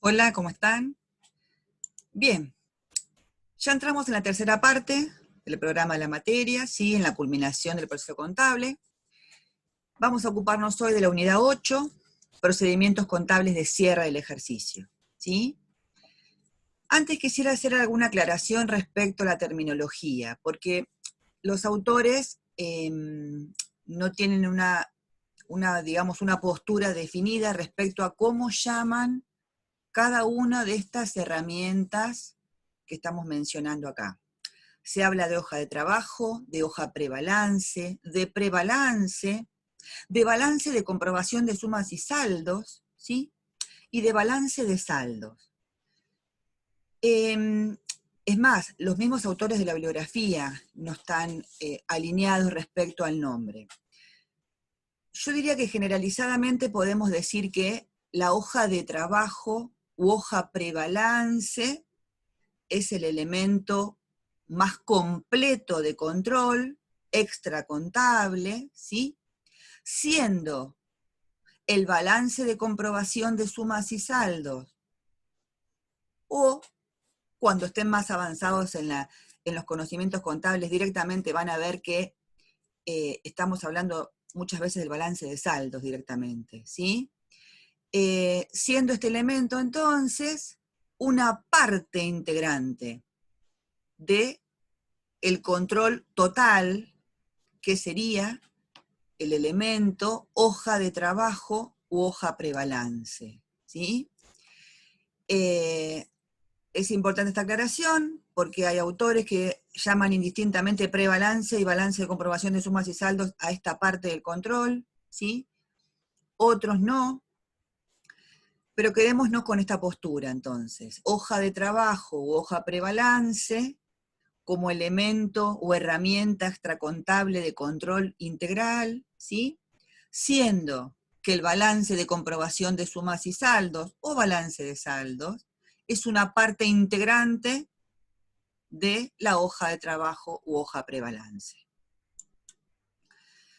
Hola, ¿cómo están? Bien, ya entramos en la tercera parte del programa de la materia, ¿sí? En la culminación del proceso contable. Vamos a ocuparnos hoy de la unidad 8, procedimientos contables de cierre del ejercicio, ¿sí? Antes quisiera hacer alguna aclaración respecto a la terminología, porque los autores no tienen digamos, una postura definida respecto a cómo llaman cada una de estas herramientas que estamos mencionando acá. Se habla de hoja de trabajo, de hoja prebalance, de balance de comprobación de sumas y saldos, ¿sí? Y de balance de saldos. Es más, los mismos autores de la bibliografía no están alineados respecto al nombre. Yo diría que generalizadamente podemos decir que la hoja de trabajo u hoja prebalance es el elemento más completo de control extracontable, ¿sí? Siendo el balance de comprobación de sumas y saldos, o cuando estén más avanzados en los conocimientos contables, directamente van a ver que estamos hablando muchas veces del balance de saldos directamente, ¿sí? Siendo este elemento entonces una parte integrante de el control total, que sería el elemento hoja de trabajo u hoja prebalance, ¿sí? Es importante esta aclaración porque hay autores que llaman indistintamente prebalance y balance de comprobación de sumas y saldos a esta parte del control, ¿sí? Otros no, pero quedémonos con esta postura entonces. Hoja de trabajo u hoja prebalance como elemento o herramienta extracontable de control integral, ¿sí? Siendo que el balance de comprobación de sumas y saldos, o balance de saldos, es una parte integrante de la hoja de trabajo u hoja prebalance.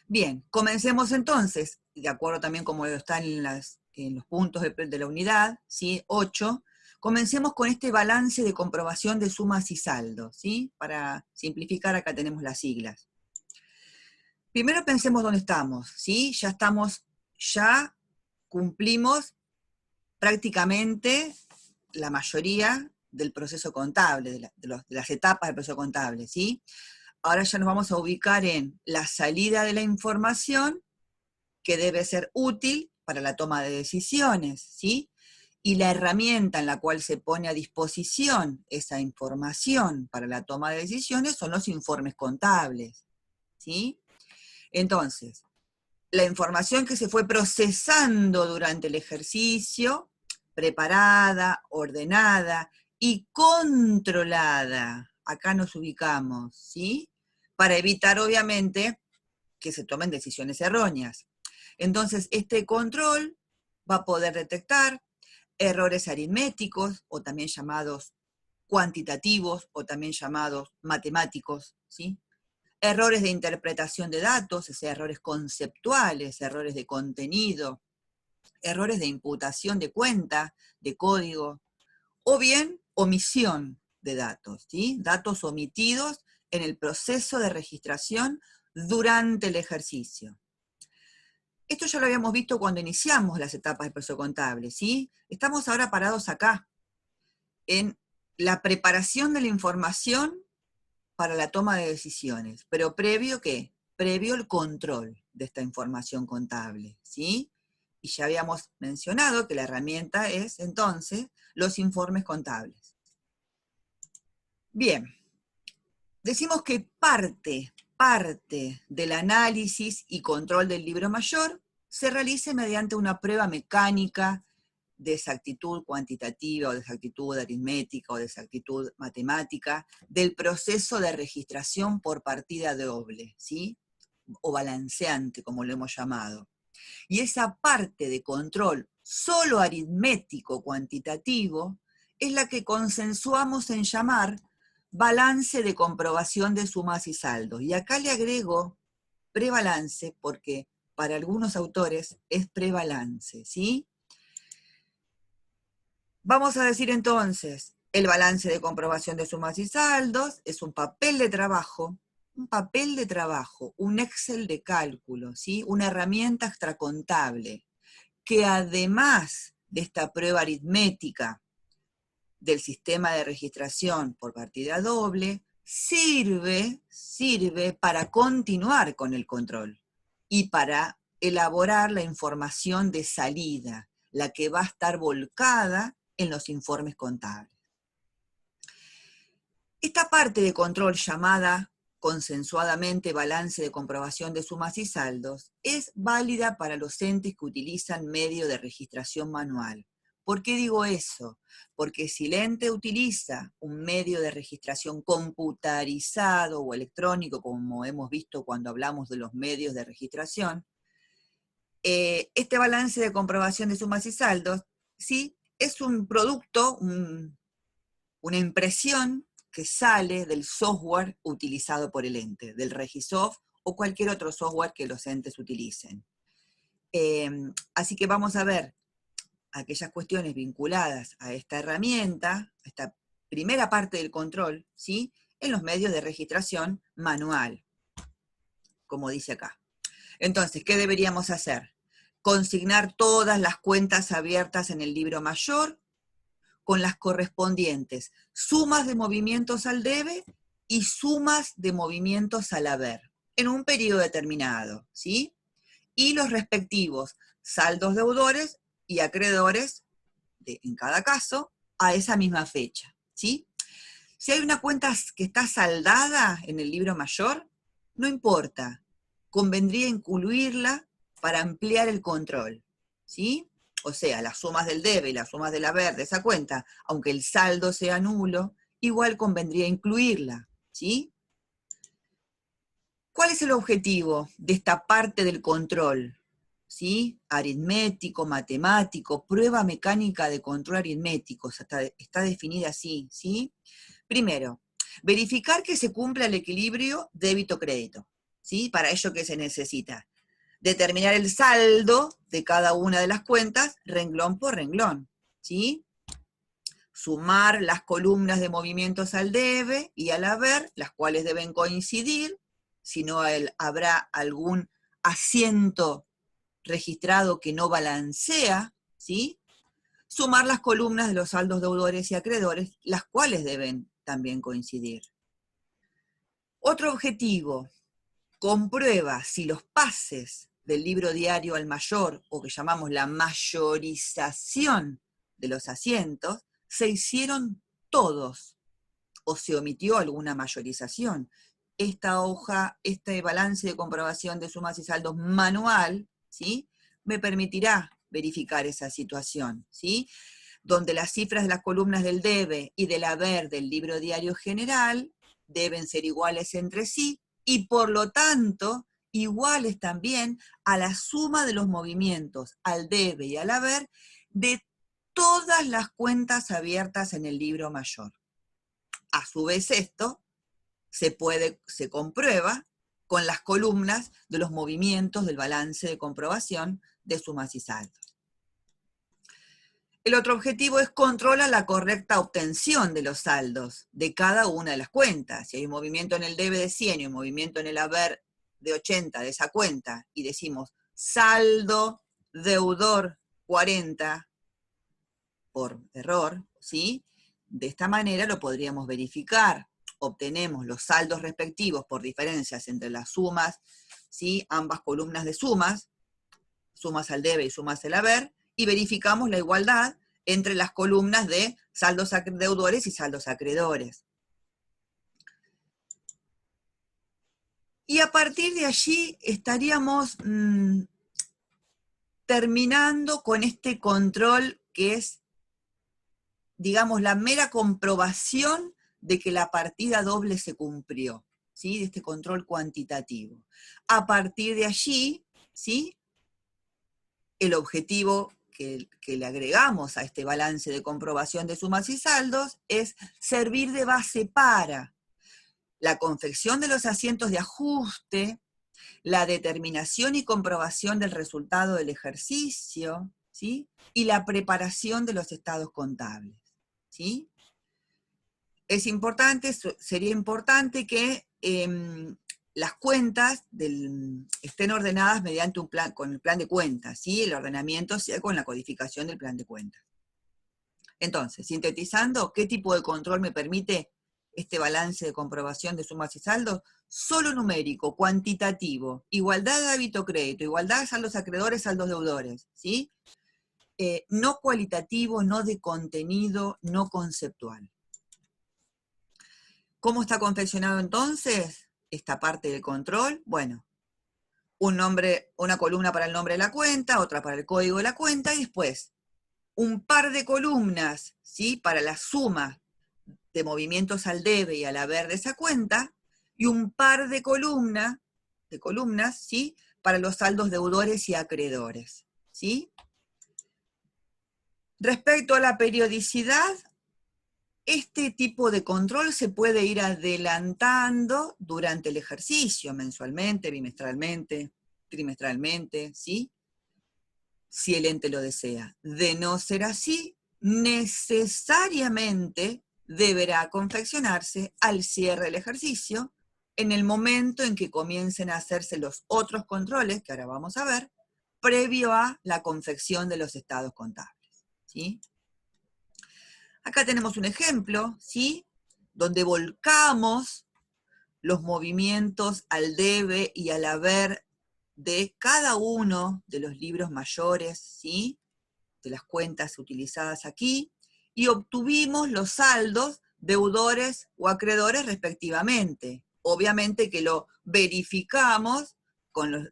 Bien, comencemos entonces, de acuerdo también como están en los puntos de la unidad, ¿sí? 8, comencemos con este balance de comprobación de sumas y saldos, ¿sí? Para simplificar, acá tenemos las siglas. Primero pensemos dónde estamos, ¿sí? Ya cumplimos prácticamente la mayoría del proceso contable, de las etapas del proceso contable, ¿sí? Ahora ya nos vamos a ubicar en la salida de la información, que debe ser útil para la toma de decisiones, ¿sí? Y la herramienta en la cual se pone a disposición esa información para la toma de decisiones son los informes contables, ¿sí? Entonces, la información que se fue procesando durante el ejercicio, preparada, ordenada y controlada, acá nos ubicamos, ¿sí? Para evitar, obviamente, que se tomen decisiones erróneas. Entonces, este control va a poder detectar errores aritméticos, o también llamados cuantitativos, o también llamados matemáticos, ¿sí? Errores de interpretación de datos, o sea, errores conceptuales, errores de contenido, errores de imputación de cuenta, de código, o bien omisión de datos, ¿sí? Datos omitidos en el proceso de registración durante el ejercicio. Esto ya lo habíamos visto cuando iniciamos las etapas del proceso contable, ¿sí? Estamos ahora parados acá, en la preparación de la información para la toma de decisiones, pero previo ¿qué? Previo el control de esta información contable, ¿sí? Y ya habíamos mencionado que la herramienta es, entonces, los informes contables. Bien, decimos que parte del análisis y control del libro mayor se realice mediante una prueba mecánica de exactitud cuantitativa o de exactitud aritmética o de exactitud matemática del proceso de registración por partida doble, ¿sí? O balanceante, como lo hemos llamado. Y esa parte de control solo aritmético cuantitativo es la que consensuamos en llamar balance de comprobación de sumas y saldos. Y acá le agrego prebalance porque para algunos autores es prebalance, ¿sí? Vamos a decir entonces, el balance de comprobación de sumas y saldos es un papel de trabajo, un Excel de cálculo, ¿sí? Una herramienta extracontable, que además de esta prueba aritmética del sistema de registración por partida doble, sirve para continuar con el control y para elaborar la información de salida, la que va a estar volcada en los informes contables. Esta parte de control llamada consensuadamente balance de comprobación de sumas y saldos es válida para los entes que utilizan medio de registración manual. ¿Por qué digo eso? Porque si el ente utiliza un medio de registración computarizado o electrónico, como hemos visto cuando hablamos de los medios de registración, este balance de comprobación de sumas y saldos, ¿sí? Es un producto, una impresión que sale del software utilizado por el ente, del Regisoft o cualquier otro software que los entes utilicen. Así que vamos a ver aquellas cuestiones vinculadas a esta herramienta, a esta primera parte del control, ¿sí? En los medios de registración manual, como dice acá. Entonces, ¿qué deberíamos hacer? Consignar todas las cuentas abiertas en el libro mayor con las correspondientes sumas de movimientos al debe y sumas de movimientos al haber, en un periodo determinado, ¿sí? Y los respectivos saldos deudores y acreedores, en cada caso, a esa misma fecha, ¿sí? Si hay una cuenta que está saldada en el libro mayor, no importa, convendría incluirla para ampliar el control, ¿sí? O sea, las sumas del debe y las sumas del haber de esa cuenta, aunque el saldo sea nulo, igual convendría incluirla, ¿sí? ¿Cuál es el objetivo de esta parte del control? ¿Sí? Aritmético, matemático, prueba mecánica de control aritmético, está definida así, ¿sí? Primero, verificar que se cumpla el equilibrio débito-crédito, ¿sí? Para ello, ¿qué se necesita? Determinar el saldo de cada una de las cuentas, renglón por renglón, ¿sí? Sumar las columnas de movimientos al debe y al haber, las cuales deben coincidir, si no habrá algún asiento registrado que no balancea, ¿sí? Sumar las columnas de los saldos deudores y acreedores, las cuales deben también coincidir. Otro objetivo, comprueba si los pases del libro diario al mayor, o que llamamos la mayorización de los asientos, se hicieron todos, o se omitió alguna mayorización. Esta hoja, este balance de comprobación de sumas y saldos manual, ¿sí? Me permitirá verificar esa situación, ¿sí? Donde las cifras de las columnas del debe y del haber del libro diario general deben ser iguales entre sí, y por lo tanto, iguales también a la suma de los movimientos al debe y al haber de todas las cuentas abiertas en el libro mayor. A su vez esto se comprueba con las columnas de los movimientos del balance de comprobación de sumas y saldos. El otro objetivo es controlar la correcta obtención de los saldos de cada una de las cuentas. Si hay un movimiento en el debe de 100 y un movimiento en el haber de 80 de esa cuenta, y decimos saldo deudor 40 por error, ¿sí? De esta manera lo podríamos verificar. Obtenemos los saldos respectivos por diferencias entre las sumas, ¿sí? Ambas columnas de sumas al debe y sumas al haber, y verificamos la igualdad entre las columnas de saldos deudores y saldos acreedores. Y a partir de allí estaríamos terminando con este control que es, digamos, la mera comprobación de que la partida doble se cumplió, ¿sí? De este control cuantitativo. A partir de allí, ¿sí? El objetivo que le agregamos a este balance de comprobación de sumas y saldos es servir de base para la confección de los asientos de ajuste, la determinación y comprobación del resultado del ejercicio, ¿sí? Y la preparación de los estados contables, ¿sí? Es importante, sería importante que las cuentas estén ordenadas mediante un plan, con el plan de cuentas, ¿sí? El ordenamiento sea con la codificación del plan de cuentas. Entonces, sintetizando, ¿qué tipo de control me permite este balance de comprobación de sumas y saldos? Solo numérico, cuantitativo, igualdad de débito-crédito, igualdad de saldos acreedores, saldos deudores, ¿sí? No cualitativo, no de contenido, no conceptual. ¿Cómo está confeccionado entonces esta parte del control? Bueno, una columna para el nombre de la cuenta, otra para el código de la cuenta, y después un par de columnas, ¿sí? Para la suma de movimientos al debe y al haber de esa cuenta, y un par de columnas, ¿sí? Para los saldos deudores y acreedores, ¿sí? Respecto a la periodicidad, este tipo de control se puede ir adelantando durante el ejercicio, mensualmente, bimestralmente, trimestralmente, ¿sí? Si el ente lo desea. De no ser así, necesariamente deberá confeccionarse al cierre del ejercicio, en el momento en que comiencen a hacerse los otros controles, que ahora vamos a ver, previo a la confección de los estados contables, ¿sí? Acá tenemos un ejemplo, ¿sí? Donde volcamos los movimientos al debe y al haber de cada uno de los libros mayores, ¿sí? De las cuentas utilizadas aquí, y obtuvimos los saldos deudores o acreedores respectivamente. Obviamente que lo verificamos con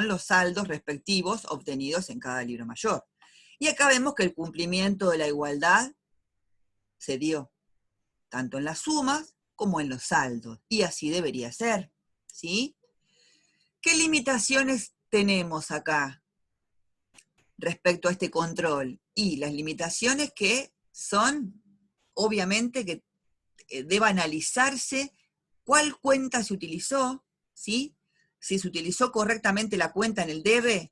los saldos respectivos obtenidos en cada libro mayor. Y acá vemos que el cumplimiento de la igualdad se dio, tanto en las sumas como en los saldos, y así debería ser, ¿sí? ¿Qué limitaciones tenemos acá respecto a este control? Y las limitaciones que son, obviamente, que deba analizarse cuál cuenta se utilizó, ¿sí? Si se utilizó correctamente la cuenta en el debe,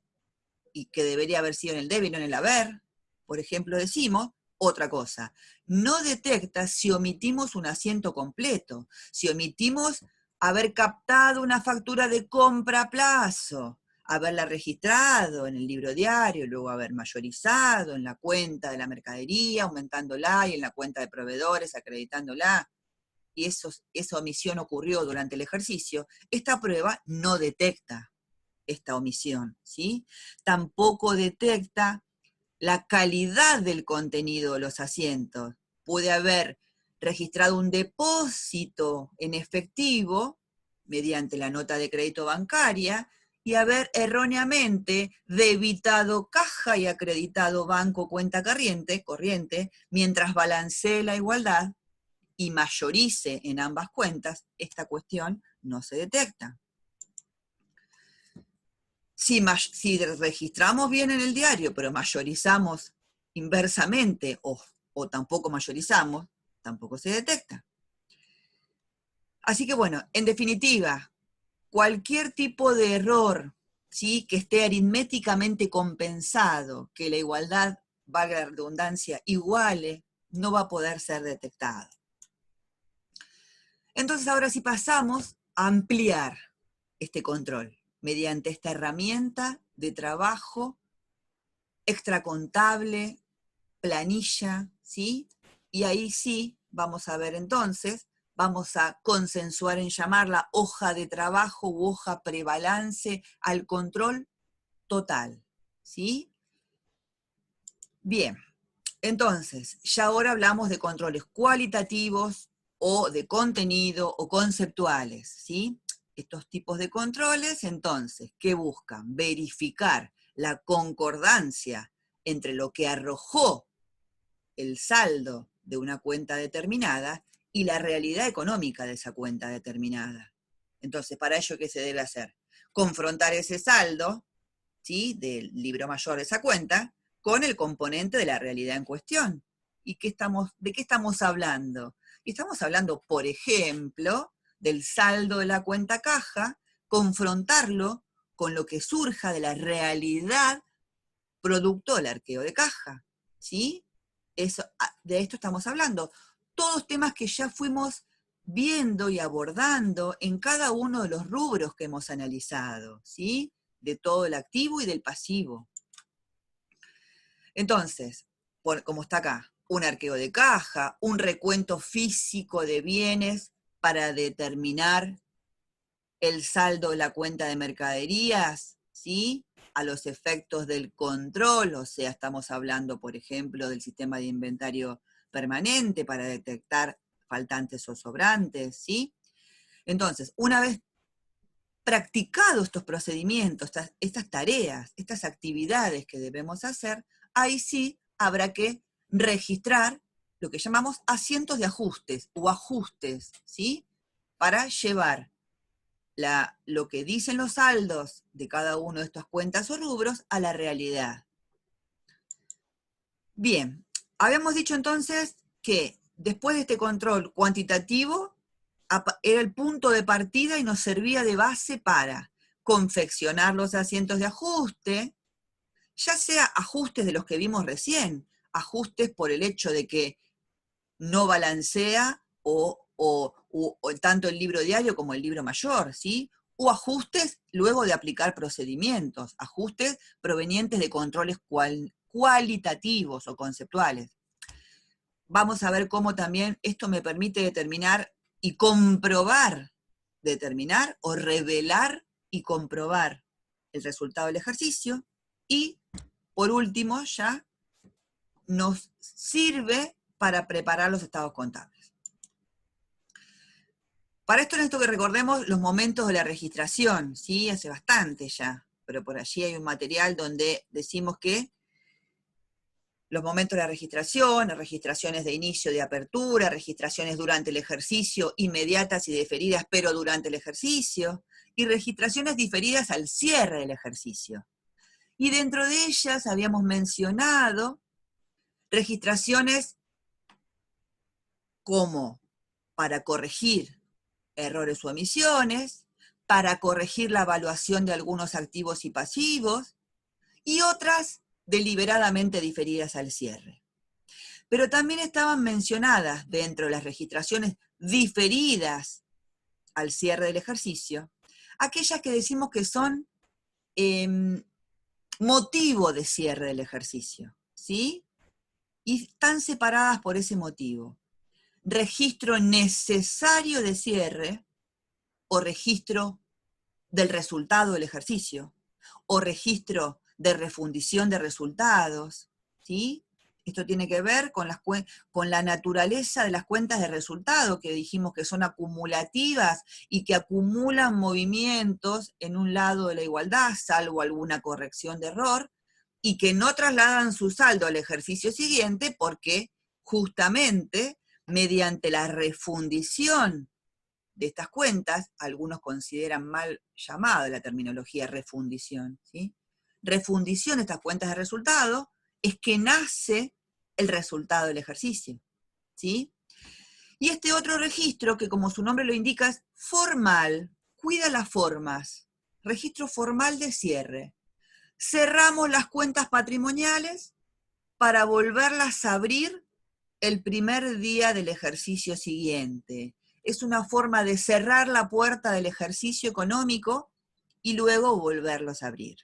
y que debería haber sido en el debe y no en el haber, por ejemplo, decimos. Otra cosa, no detecta si omitimos un asiento completo, si omitimos haber captado una factura de compra a plazo, haberla registrado en el libro diario, luego haber mayorizado en la cuenta de la mercadería, aumentándola, y en la cuenta de proveedores, acreditándola, y esa omisión ocurrió durante el ejercicio. Esta prueba no detecta esta omisión, ¿sí? Tampoco detecta la calidad del contenido de los asientos. Puede haber registrado un depósito en efectivo mediante la nota de crédito bancaria y haber erróneamente debitado caja y acreditado banco cuenta corriente, mientras balancee la igualdad y mayorice en ambas cuentas. Esta cuestión no se detecta. Si registramos bien en el diario, pero mayorizamos inversamente o tampoco mayorizamos, tampoco se detecta. Así que bueno, en definitiva, cualquier tipo de error, ¿sí? Que esté aritméticamente compensado, que la igualdad, valga la redundancia, iguale, no va a poder ser detectado. Entonces ahora sí pasamos a ampliar este control mediante esta herramienta de trabajo extracontable, planilla, ¿sí? Y ahí sí, vamos a ver entonces, vamos a consensuar en llamarla hoja de trabajo u hoja prebalance al control total, ¿sí? Bien, entonces, ya ahora hablamos de controles cualitativos o de contenido o conceptuales, ¿sí? Estos tipos de controles, entonces, ¿qué buscan? Verificar la concordancia entre lo que arrojó el saldo de una cuenta determinada y la realidad económica de esa cuenta determinada. Entonces, ¿para ello qué se debe hacer? Confrontar ese saldo, ¿sí? Del libro mayor de esa cuenta con el componente de la realidad en cuestión. ¿Y de qué estamos hablando? Y estamos hablando, por ejemplo, del saldo de la cuenta caja, confrontarlo con lo que surja de la realidad producto del arqueo de caja, ¿sí? De esto estamos hablando. Todos temas que ya fuimos viendo y abordando en cada uno de los rubros que hemos analizado, ¿sí? De todo el activo y del pasivo. Entonces, como está acá, un arqueo de caja, un recuento físico de bienes para determinar el saldo de la cuenta de mercaderías, ¿sí? A los efectos del control, o sea, estamos hablando, por ejemplo, del sistema de inventario permanente para detectar faltantes o sobrantes, ¿sí? Entonces, una vez practicados estos procedimientos, estas tareas, estas actividades que debemos hacer, ahí sí habrá que registrar lo que llamamos asientos de ajustes o ajustes, ¿sí? Para llevar lo que dicen los saldos de cada uno de estas cuentas o rubros a la realidad. Bien, habíamos dicho entonces que después de este control cuantitativo era el punto de partida y nos servía de base para confeccionar los asientos de ajuste, ya sea ajustes de los que vimos recién, ajustes por el hecho de que no balancea o tanto el libro diario como el libro mayor, ¿sí? O ajustes luego de aplicar procedimientos, ajustes provenientes de controles cualitativos o conceptuales. Vamos a ver cómo también esto me permite determinar y comprobar, determinar o revelar y comprobar el resultado del ejercicio. Y, por último, ya nos sirve para preparar los estados contables. Para esto necesito que recordemos los momentos de la registración, ¿sí? Hace bastante ya, pero por allí hay un material donde decimos que los momentos de la registración, las registraciones de inicio de apertura, registraciones durante el ejercicio, inmediatas y diferidas, pero durante el ejercicio, y registraciones diferidas al cierre del ejercicio. Y dentro de ellas habíamos mencionado registraciones como para corregir errores o omisiones, para corregir la evaluación de algunos activos y pasivos, y otras deliberadamente diferidas al cierre. Pero también estaban mencionadas dentro de las registraciones diferidas al cierre del ejercicio, aquellas que decimos que son motivo de cierre del ejercicio, ¿sí? Y están separadas por ese motivo. Registro necesario de cierre o registro del resultado del ejercicio o registro de refundición de resultados, ¿sí? Esto tiene que ver con la naturaleza de las cuentas de resultado, que dijimos que son acumulativas y que acumulan movimientos en un lado de la igualdad, salvo alguna corrección de error, y que no trasladan su saldo al ejercicio siguiente porque justamente mediante la refundición de estas cuentas, algunos consideran mal llamada la terminología refundición, ¿sí? Refundición de estas cuentas de resultado es que nace el resultado del ejercicio, ¿sí? Y este otro registro, que como su nombre lo indica, es formal, cuida las formas, registro formal de cierre. Cerramos las cuentas patrimoniales para volverlas a abrir el primer día del ejercicio siguiente. Es una forma de cerrar la puerta del ejercicio económico y luego volverlos a abrir.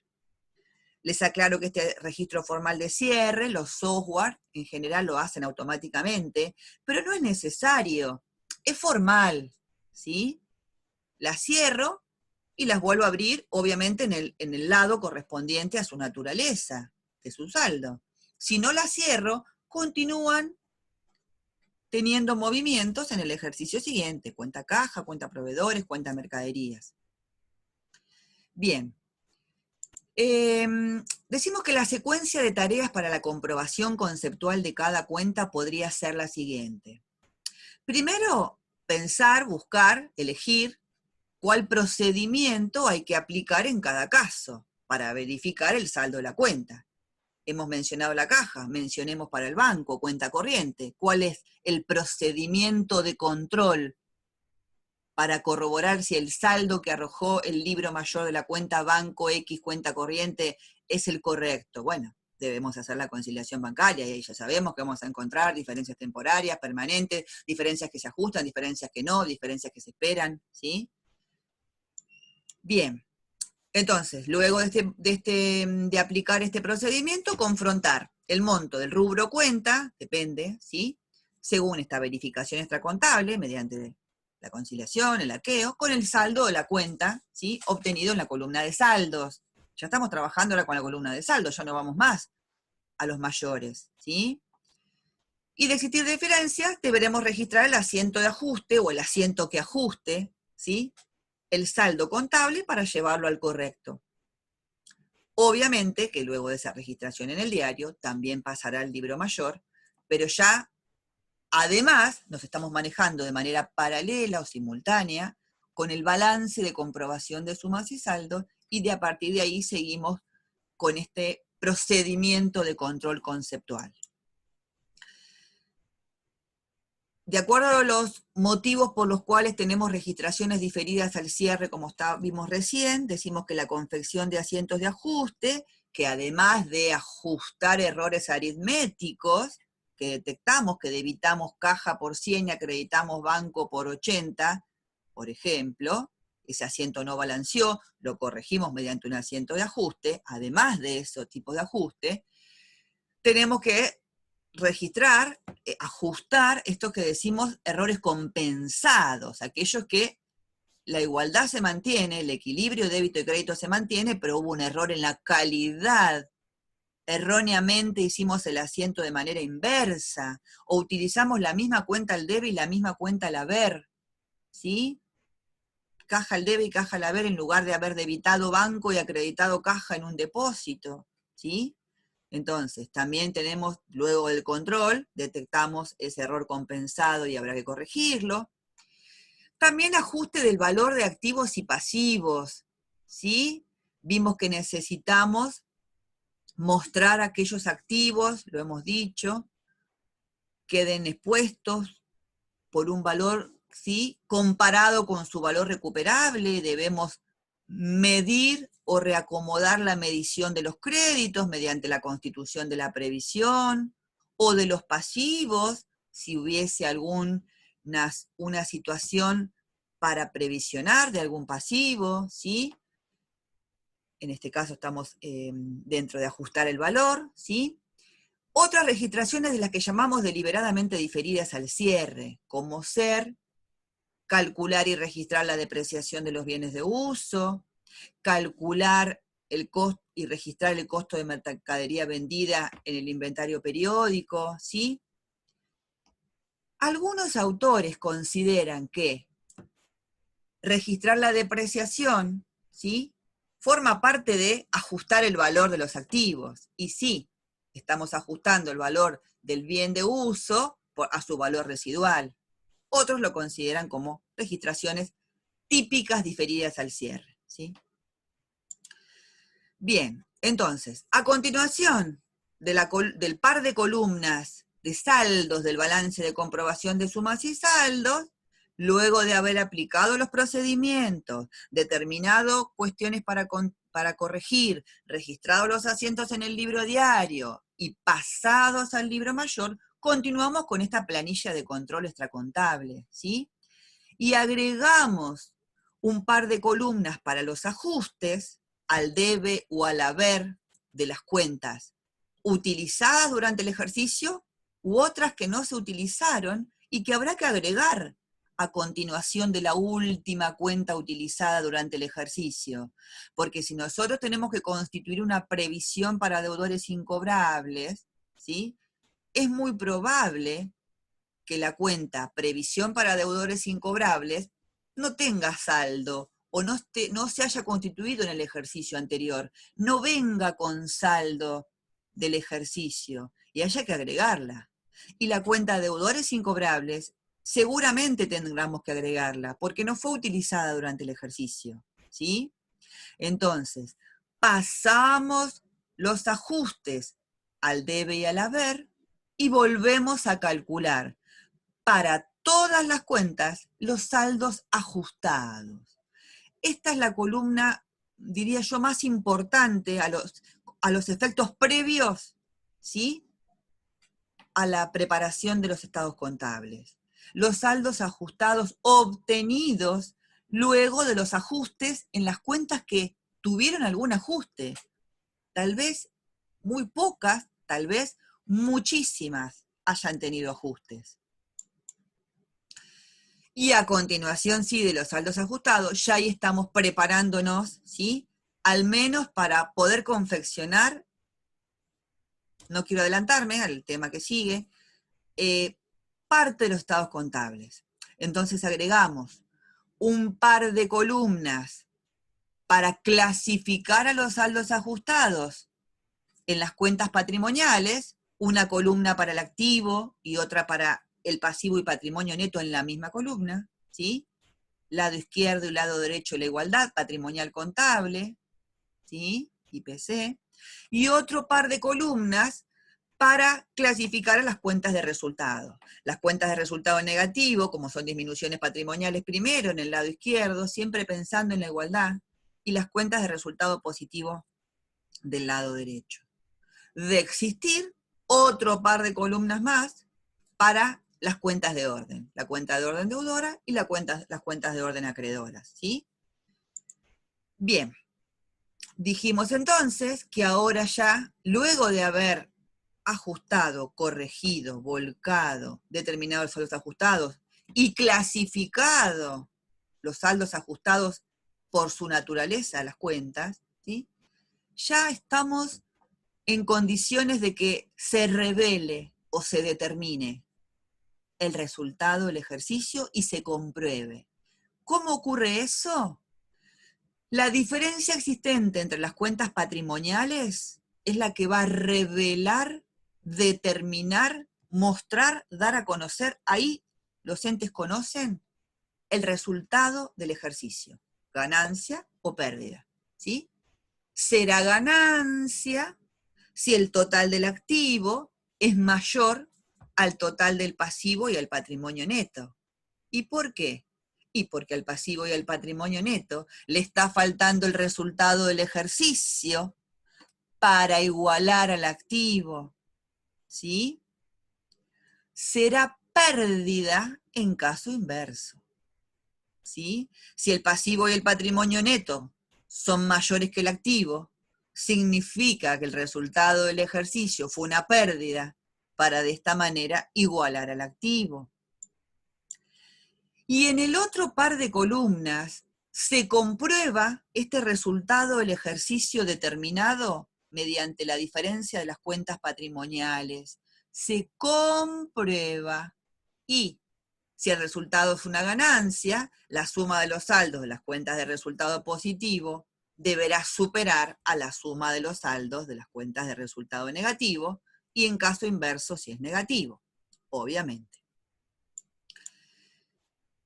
Les aclaro que este registro formal de cierre, los software en general lo hacen automáticamente, pero no es necesario, es formal, ¿sí? Las cierro y las vuelvo a abrir, obviamente en el lado correspondiente a su naturaleza, de su saldo. Si no las cierro, continúan teniendo movimientos en el ejercicio siguiente, cuenta caja, cuenta proveedores, cuenta mercaderías. Bien. Decimos que la secuencia de tareas para la comprobación conceptual de cada cuenta podría ser la siguiente. Primero, pensar, buscar, elegir cuál procedimiento hay que aplicar en cada caso para verificar el saldo de la cuenta. Hemos mencionado la caja, mencionemos para el banco, cuenta corriente. ¿Cuál es el procedimiento de control para corroborar si el saldo que arrojó el libro mayor de la cuenta banco X, cuenta corriente, es el correcto? Bueno, debemos hacer la conciliación bancaria, y ahí ya sabemos que vamos a encontrar diferencias temporarias, permanentes, diferencias que se ajustan, diferencias que no, diferencias que se esperan, ¿sí? Bien, entonces, luego de aplicar este procedimiento, confrontar el monto del rubro cuenta, depende, ¿sí? Según esta verificación extracontable, mediante la conciliación, el arqueo, con el saldo de la cuenta, ¿sí? Obtenido en la columna de saldos. Ya estamos trabajando ahora con la columna de saldos, ya no vamos más a los mayores, ¿sí? Y de existir diferencias, deberemos registrar el asiento de ajuste o el asiento que ajuste, ¿sí? El saldo contable para llevarlo al correcto. Obviamente que luego de esa registración en el diario también pasará al libro mayor, pero ya además nos estamos manejando de manera paralela o simultánea con el balance de comprobación de sumas y saldos, y a partir de ahí seguimos con este procedimiento de control conceptual. De acuerdo a los motivos por los cuales tenemos registraciones diferidas al cierre, como vimos recién, decimos que la confección de asientos de ajuste, que además de ajustar errores aritméticos, que detectamos, que debitamos caja por 100 y acreditamos banco por 80, por ejemplo, ese asiento no balanceó, lo corregimos mediante un asiento de ajuste, además de esos tipos de ajuste, tenemos que registrar, ajustar esto que decimos errores compensados, aquellos que la igualdad se mantiene, el equilibrio débito y crédito se mantiene, pero hubo un error en la calidad. Erróneamente hicimos el asiento de manera inversa, o utilizamos la misma cuenta al debe y la misma cuenta al haber, ¿sí? Caja al debe y caja al haber en lugar de haber debitado banco y acreditado caja en un depósito, ¿sí? Entonces, también tenemos, luego del control, detectamos ese error compensado y habrá que corregirlo. También ajuste del valor de activos y pasivos, ¿sí? Vimos que necesitamos mostrar aquellos activos, lo hemos dicho, queden expuestos por un valor, ¿sí? Comparado con su valor recuperable, debemos medir o reacomodar la medición de los créditos mediante la constitución de la previsión, o de los pasivos, si hubiese una situación para previsionar de algún pasivo, ¿sí? En este caso estamos dentro de ajustar el valor, ¿sí? Otras registraciones de las que llamamos deliberadamente diferidas al cierre, como ser calcular y registrar la depreciación de los bienes de uso, calcular el costo y registrar el costo de mercadería vendida en el inventario periódico, ¿sí? Algunos autores consideran que registrar la depreciación, ¿sí? Forma parte de ajustar el valor de los activos, y sí, estamos ajustando el valor del bien de uso a su valor residual. Otros lo consideran como registraciones típicas diferidas al cierre, ¿sí? Bien, entonces, a continuación del par de columnas de saldos del balance de comprobación de sumas y saldos, luego de haber aplicado los procedimientos, determinado cuestiones para corregir, registrado los asientos en el libro diario y pasados al libro mayor, continuamos con esta planilla de control extracontable, ¿sí? Y agregamos un par de columnas para los ajustes al debe o al haber de las cuentas utilizadas durante el ejercicio u otras que no se utilizaron y que habrá que agregar a continuación de la última cuenta utilizada durante el ejercicio. Porque si nosotros tenemos que constituir una previsión para deudores incobrables, ¿sí? Es muy probable que la cuenta previsión para deudores incobrables no tenga saldo o no se haya constituido en el ejercicio anterior, no venga con saldo del ejercicio y haya que agregarla. Y la cuenta de deudores incobrables seguramente tendremos que agregarla porque no fue utilizada durante el ejercicio, ¿sí? Entonces, pasamos los ajustes al debe y al haber y volvemos a calcular para todas las cuentas los saldos ajustados. Esta es la columna, diría yo, más importante a los efectos previos, ¿sí?, a la preparación de los estados contables. Los saldos ajustados obtenidos luego de los ajustes en las cuentas que tuvieron algún ajuste. Tal vez muy pocas, tal vez muchísimas hayan tenido ajustes. Y a continuación, sí, de los saldos ajustados, ya ahí estamos preparándonos, ¿sí?, al menos para poder confeccionar, no quiero adelantarme al tema que sigue, parte de los estados contables. Entonces agregamos un par de columnas para clasificar a los saldos ajustados en las cuentas patrimoniales, una columna para el activo y otra para el pasivo y patrimonio neto en la misma columna, ¿sí? Lado izquierdo y lado derecho la igualdad patrimonial contable, ¿sí?, IPC, y otro par de columnas para clasificar a las cuentas de resultado. Las cuentas de resultado negativo, como son disminuciones patrimoniales primero en el lado izquierdo, siempre pensando en la igualdad, y las cuentas de resultado positivo del lado derecho. De existir, otro par de columnas más para las cuentas de orden, la cuenta de orden deudora y las cuentas de orden acreedoras, ¿sí? Bien, dijimos entonces que ahora ya, luego de haber ajustado, corregido, volcado, determinado los saldos ajustados y clasificado los saldos ajustados por su naturaleza, las cuentas, ¿sí?, ya estamos en condiciones de que se revele o se determine el resultado del ejercicio y se compruebe. ¿Cómo ocurre eso? La diferencia existente entre las cuentas patrimoniales es la que va a revelar, determinar, mostrar, dar a conocer. Ahí los entes conocen el resultado del ejercicio, ganancia o pérdida, ¿sí? Será ganancia si el total del activo es mayor al total del pasivo y al patrimonio neto. ¿Y por qué? Y porque al pasivo y al patrimonio neto le está faltando el resultado del ejercicio para igualar al activo, ¿sí? Será pérdida en caso inverso, ¿sí? Si el pasivo y el patrimonio neto son mayores que el activo, significa que el resultado del ejercicio fue una pérdida para de esta manera igualar al activo. Y en el otro par de columnas se comprueba este resultado del ejercicio determinado mediante la diferencia de las cuentas patrimoniales. Se comprueba y si el resultado es una ganancia, la suma de los saldos de las cuentas de resultado positivo deberá superar a la suma de los saldos de las cuentas de resultado negativo, y en caso inverso si es negativo, obviamente.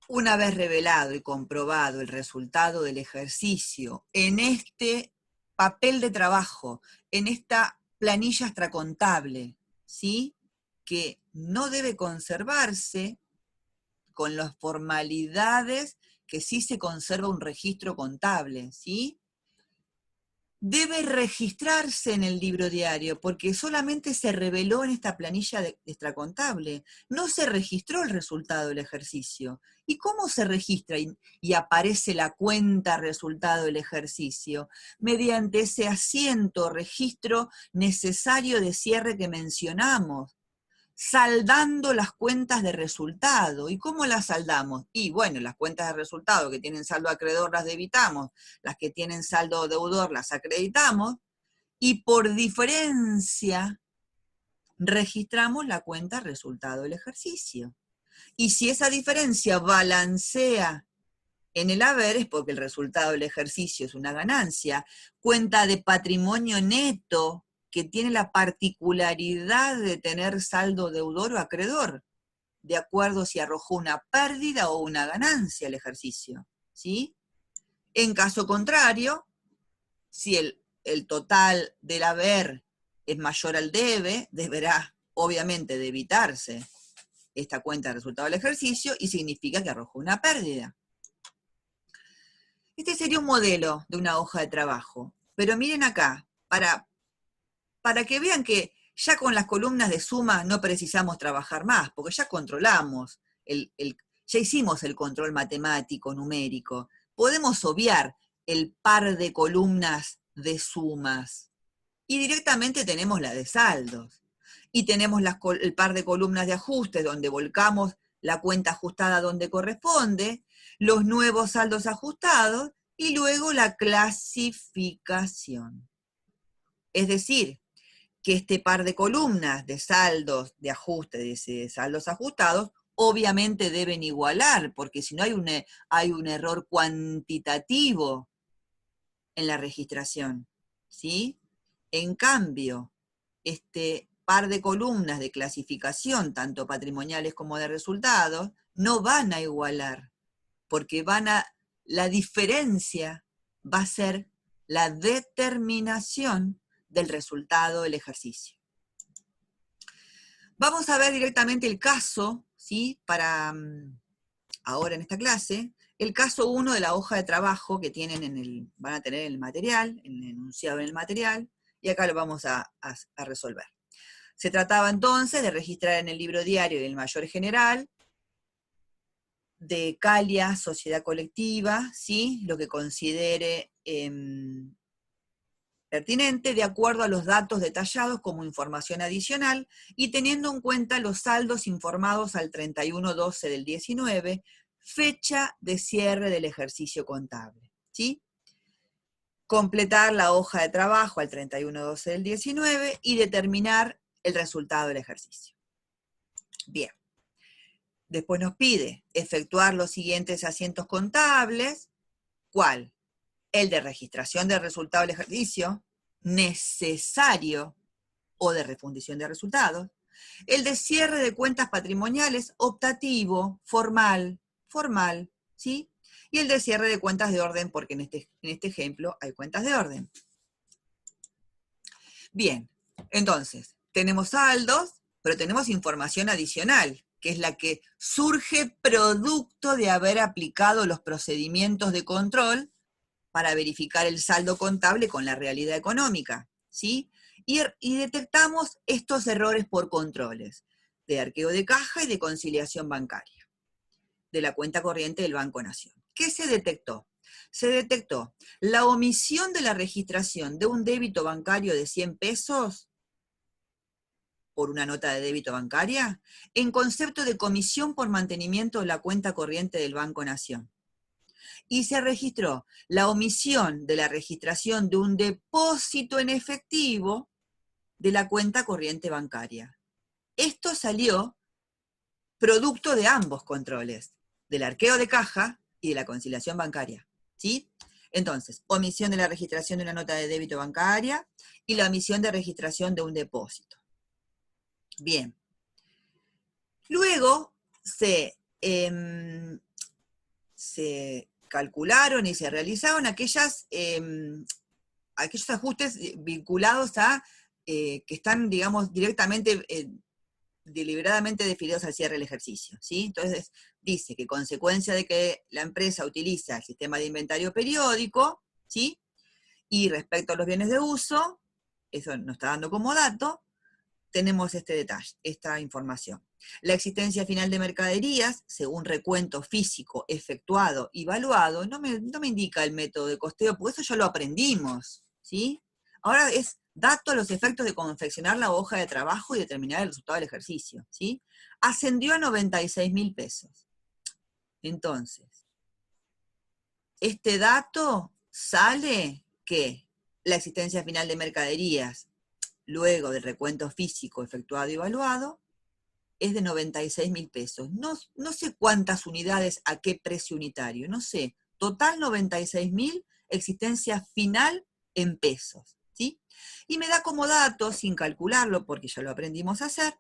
Una vez revelado y comprobado el resultado del ejercicio en este papel de trabajo, en esta planilla extracontable, ¿sí?, que no debe conservarse con las formalidades que sí se conserva un registro contable, ¿sí? Debe registrarse en el libro diario, porque solamente se reveló en esta planilla extracontable, no se registró el resultado del ejercicio. ¿Y cómo se registra y aparece la cuenta resultado del ejercicio? Mediante ese asiento, registro necesario de cierre que mencionamos, saldando las cuentas de resultado. ¿Y cómo las saldamos? Y bueno, las cuentas de resultado que tienen saldo acreedor las debitamos, las que tienen saldo deudor las acreditamos, y por diferencia registramos la cuenta resultado del ejercicio. Y si esa diferencia balancea en el haber, es porque el resultado del ejercicio es una ganancia. Cuenta de patrimonio neto, que tiene la particularidad de tener saldo deudor o acreedor, de acuerdo si arrojó una pérdida o una ganancia el ejercicio, ¿sí? En caso contrario, si el total del haber es mayor al debe, deberá obviamente debitarse esta cuenta de resultado del ejercicio y significa que arrojó una pérdida. Este sería un modelo de una hoja de trabajo, pero miren acá, para para que vean que ya con las columnas de suma no precisamos trabajar más, porque ya controlamos, ya hicimos el control matemático, numérico. Podemos obviar el par de columnas de sumas. Y directamente tenemos la de saldos. Y tenemos el par de columnas de ajustes donde volcamos la cuenta ajustada donde corresponde, los nuevos saldos ajustados y luego la clasificación. Es decir, que este par de columnas de saldos, de ajustes, de saldos ajustados, obviamente deben igualar, porque si no hay un error cuantitativo en la registración, ¿sí? En cambio, este par de columnas de clasificación, tanto patrimoniales como de resultados, no van a igualar, porque la diferencia va a ser la determinación del resultado del ejercicio. Vamos a ver directamente el caso, ¿sí? Para ahora en esta clase, el caso 1 de la hoja de trabajo que van a tener en el material, en el enunciado en el material, y acá lo vamos a resolver. Se trataba entonces de registrar en el libro diario y el mayor general de Calia, sociedad colectiva, ¿sí? Lo que considere pertinente de acuerdo a los datos detallados como información adicional y teniendo en cuenta los saldos informados al 31/12 del 19, fecha de cierre del ejercicio contable, ¿sí? Completar la hoja de trabajo al 31/12 del 19 y determinar el resultado del ejercicio. Bien. Después nos pide efectuar los siguientes asientos contables. ¿Cuál? El de registración del resultado del ejercicio, necesario, o de refundición de resultados. El de cierre de cuentas patrimoniales, optativo, formal, ¿sí? Y el de cierre de cuentas de orden, porque en este ejemplo hay cuentas de orden. Bien, entonces, tenemos saldos, pero tenemos información adicional, que es la que surge producto de haber aplicado los procedimientos de control para verificar el saldo contable con la realidad económica, ¿sí? Y detectamos estos errores por controles, de arqueo de caja y de conciliación bancaria, de la cuenta corriente del Banco Nación. ¿Qué se detectó? Se detectó la omisión de la registración de un débito bancario de 100 pesos por una nota de débito bancaria en concepto de comisión por mantenimiento de la cuenta corriente del Banco Nación. Y se registró la omisión de la registración de un depósito en efectivo de la cuenta corriente bancaria. Esto salió producto de ambos controles, del arqueo de caja y de la conciliación bancaria, ¿sí? Entonces, omisión de la registración de una nota de débito bancaria y la omisión de registración de un depósito. Bien. Luego se calcularon y se realizaron aquellos ajustes vinculados a, que están, digamos, directamente, deliberadamente definidos al cierre del ejercicio, ¿sí? Entonces, dice que consecuencia de que la empresa utiliza el sistema de inventario periódico, ¿sí? Y respecto a los bienes de uso, eso nos está dando como dato, tenemos este detalle, esta información. La existencia final de mercaderías, según recuento físico efectuado y evaluado, no me indica el método de costeo, porque eso ya lo aprendimos, ¿sí? Ahora es dato a los efectos de confeccionar la hoja de trabajo y determinar el resultado del ejercicio, ¿sí? Ascendió a 96.000 pesos. Entonces, este dato sale que la existencia final de mercaderías, luego del recuento físico efectuado y evaluado, es de 96.000 pesos. No sé cuántas unidades a qué precio unitario, no sé. Total 96.000, existencia final en pesos, ¿sí? Y me da como dato, sin calcularlo, porque ya lo aprendimos a hacer,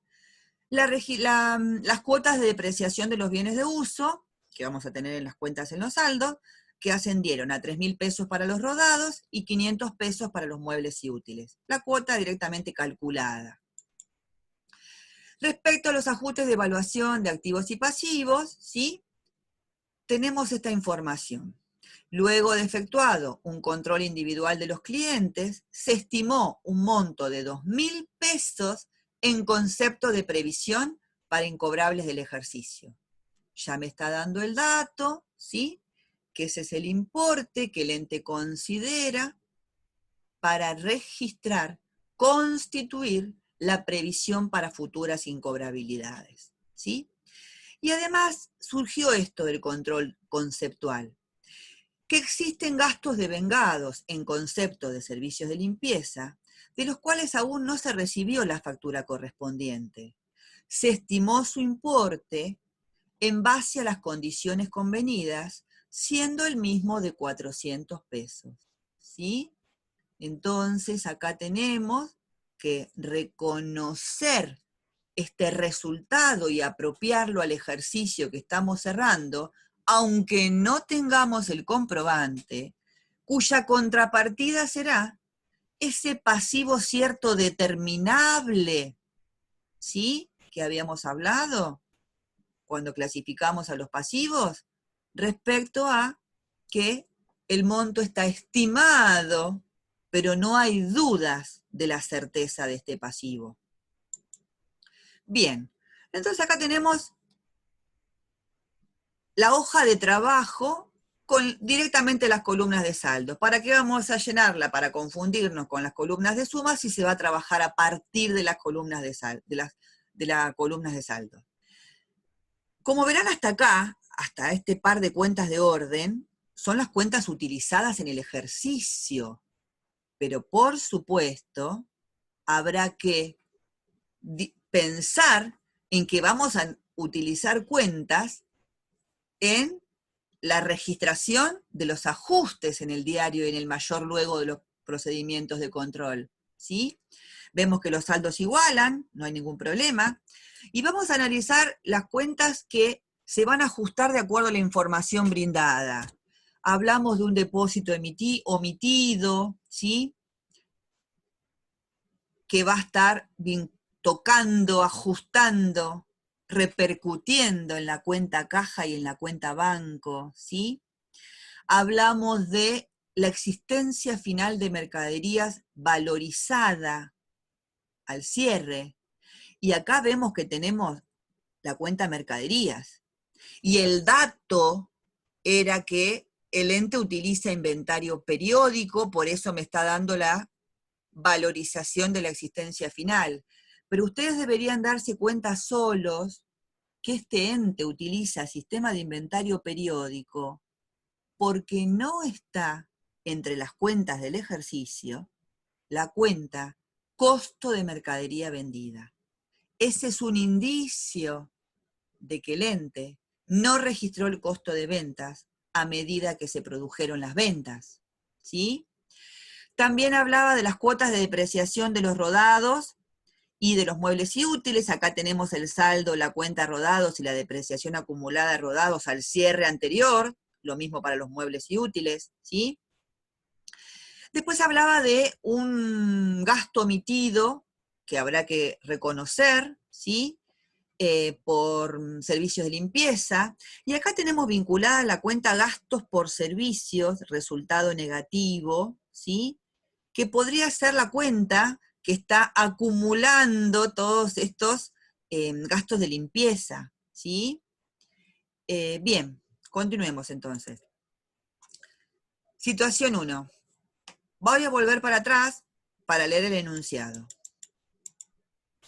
las cuotas de depreciación de los bienes de uso, que vamos a tener en las cuentas en los saldos, que ascendieron a 3.000 pesos para los rodados y 500 pesos para los muebles y útiles. La cuota directamente calculada. Respecto a los ajustes de evaluación de activos y pasivos, ¿sí? Tenemos esta información. Luego de efectuado un control individual de los clientes, se estimó un monto de 2.000 pesos en concepto de previsión para incobrables del ejercicio. Ya me está dando el dato, ¿sí? Que ese es el importe que el ente considera para registrar, constituir la previsión para futuras incobrabilidades, ¿sí? Y además surgió esto del control conceptual, que existen gastos devengados en concepto de servicios de limpieza, de los cuales aún no se recibió la factura correspondiente. Se estimó su importe en base a las condiciones convenidas, siendo el mismo de 400 pesos, ¿sí? Entonces, acá tenemos que reconocer este resultado y apropiarlo al ejercicio que estamos cerrando, aunque no tengamos el comprobante, cuya contrapartida será ese pasivo cierto determinable, ¿sí? Que habíamos hablado cuando clasificamos a los pasivos, respecto a que el monto está estimado, pero no hay dudas de la certeza de este pasivo. Bien, entonces acá tenemos la hoja de trabajo con directamente las columnas de saldos. ¿Para qué vamos a llenarla? Para confundirnos con las columnas de sumas si se va a trabajar a partir de las columnas de las columnas de saldos. Como verán hasta acá, hasta este par de cuentas de orden, son las cuentas utilizadas en el ejercicio. Pero por supuesto, habrá que pensar en que vamos a utilizar cuentas en la registración de los ajustes en el diario y en el mayor luego de los procedimientos de control, ¿sí? Vemos que los saldos igualan, no hay ningún problema, y vamos a analizar las cuentas que se van a ajustar de acuerdo a la información brindada. Hablamos de un depósito omitido, ¿sí? Que va a estar tocando, ajustando, repercutiendo en la cuenta caja y en la cuenta banco, ¿sí? Hablamos de la existencia final de mercaderías valorizada al cierre, y acá vemos que tenemos la cuenta mercaderías, y el dato era que el ente utiliza inventario periódico, por eso me está dando la valorización de la existencia final. Pero ustedes deberían darse cuenta solos que este ente utiliza sistema de inventario periódico porque no está entre las cuentas del ejercicio la cuenta costo de mercadería vendida. Ese es un indicio de que el ente no registró el costo de ventas a medida que se produjeron las ventas, ¿sí? También hablaba de las cuotas de depreciación de los rodados y de los muebles y útiles. Acá tenemos el saldo, la cuenta rodados y la depreciación acumulada de rodados al cierre anterior, lo mismo para los muebles y útiles, ¿sí? Después hablaba de un gasto omitido que habrá que reconocer, ¿sí? Por servicios de limpieza, y acá tenemos vinculada la cuenta gastos por servicios, resultado negativo, ¿sí? Que podría ser la cuenta que está acumulando todos estos gastos de limpieza, ¿sí? Bien, continuemos entonces. Situación 1. Voy a volver para atrás para leer el enunciado.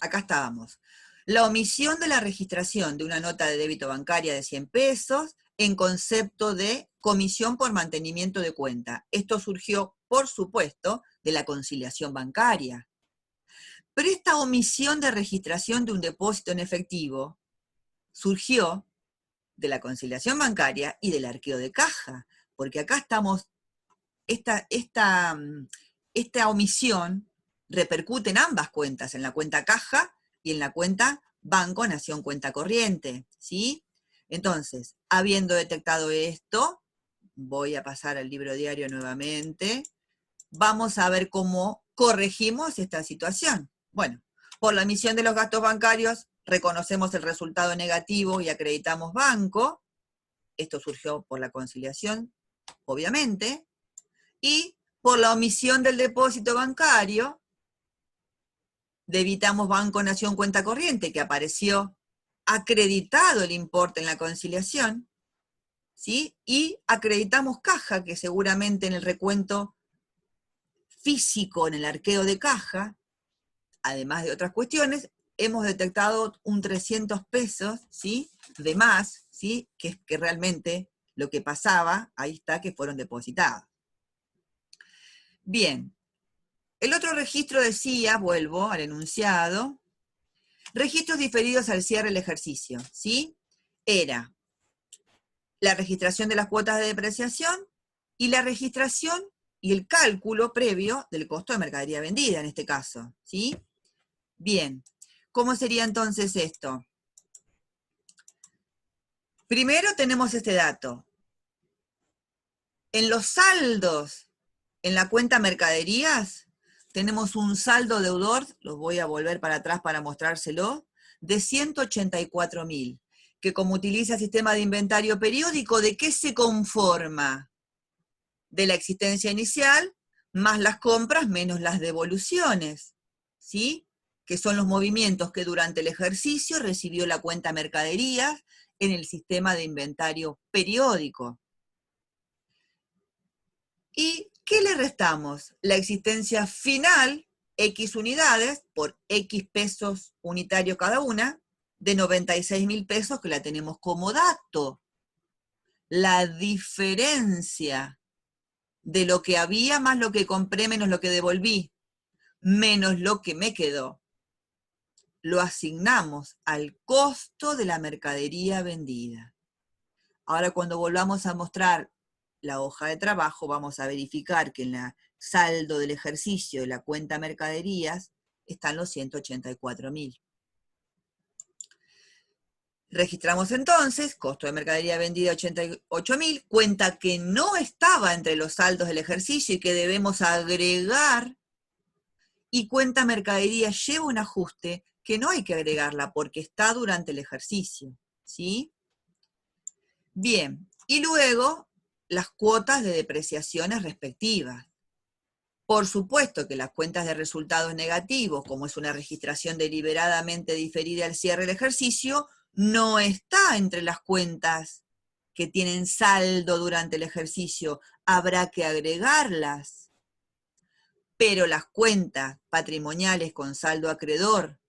Acá estábamos. La omisión de la registración de una nota de débito bancaria de 100 pesos en concepto de comisión por mantenimiento de cuenta. Esto surgió, por supuesto, de la conciliación bancaria. Pero esta omisión de registración de un depósito en efectivo surgió de la conciliación bancaria y del arqueo de caja, porque acá estamos, esta omisión repercute en ambas cuentas, en la cuenta caja y en la cuenta banco nación cuenta corriente, ¿sí? Entonces, habiendo detectado esto, voy a pasar al libro diario nuevamente, vamos a ver cómo corregimos esta situación. Bueno, por la emisión de los gastos bancarios, reconocemos el resultado negativo y acreditamos banco. Esto surgió por la conciliación obviamente, y por la omisión del depósito bancario, debitamos Banco Nación cuenta corriente, que apareció acreditado el importe en la conciliación, ¿sí? Y acreditamos caja, que seguramente en el recuento físico, en el arqueo de caja, además de otras cuestiones, hemos detectado un 300 pesos, ¿sí? De más, ¿sí? Que realmente lo que pasaba, ahí está, que fueron depositados. Bien, el otro registro decía, vuelvo al enunciado, registros diferidos al cierre del ejercicio, ¿sí? Era la registración de las cuotas de depreciación y la registración y el cálculo previo del costo de mercadería vendida, en este caso, ¿sí? Bien, ¿cómo sería entonces esto? Primero tenemos este dato. En los saldos, en la cuenta mercaderías, tenemos un saldo deudor, los voy a volver para atrás para mostrárselo, de 184.000, que como utiliza sistema de inventario periódico, ¿de qué se conforma? De la existencia inicial, más las compras, menos las devoluciones, ¿sí? Que son los movimientos que durante el ejercicio recibió la cuenta mercaderías en el sistema de inventario periódico. ¿Y qué le restamos? La existencia final, X unidades, por X pesos unitarios cada una, de 96.000 pesos, que la tenemos como dato. La diferencia de lo que había más lo que compré menos lo que devolví, menos lo que me quedó, lo asignamos al costo de la mercadería vendida. Ahora cuando volvamos a mostrar la hoja de trabajo, vamos a verificar que en el saldo del ejercicio de la cuenta mercaderías están los 184.000. Registramos entonces, costo de mercadería vendida 88.000, cuenta que no estaba entre los saldos del ejercicio y que debemos agregar, y cuenta mercadería lleva un ajuste que no hay que agregarla porque está durante el ejercicio, ¿sí? Bien, y luego las cuotas de depreciaciones respectivas. Por supuesto que las cuentas de resultados negativos, como es una registración deliberadamente diferida al cierre del ejercicio, no está entre las cuentas que tienen saldo durante el ejercicio, habrá que agregarlas. Pero las cuentas patrimoniales con saldo acreedor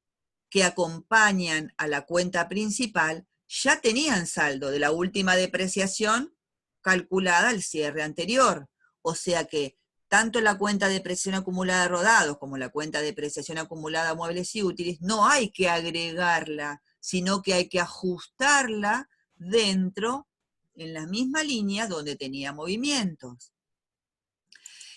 que acompañan a la cuenta principal ya tenían saldo de la última depreciación calculada al cierre anterior. O sea que tanto la cuenta de depreciación acumulada de rodados como la cuenta de depreciación acumulada de muebles y útiles no hay que agregarla, sino que hay que ajustarla dentro, en la misma línea donde tenía movimientos.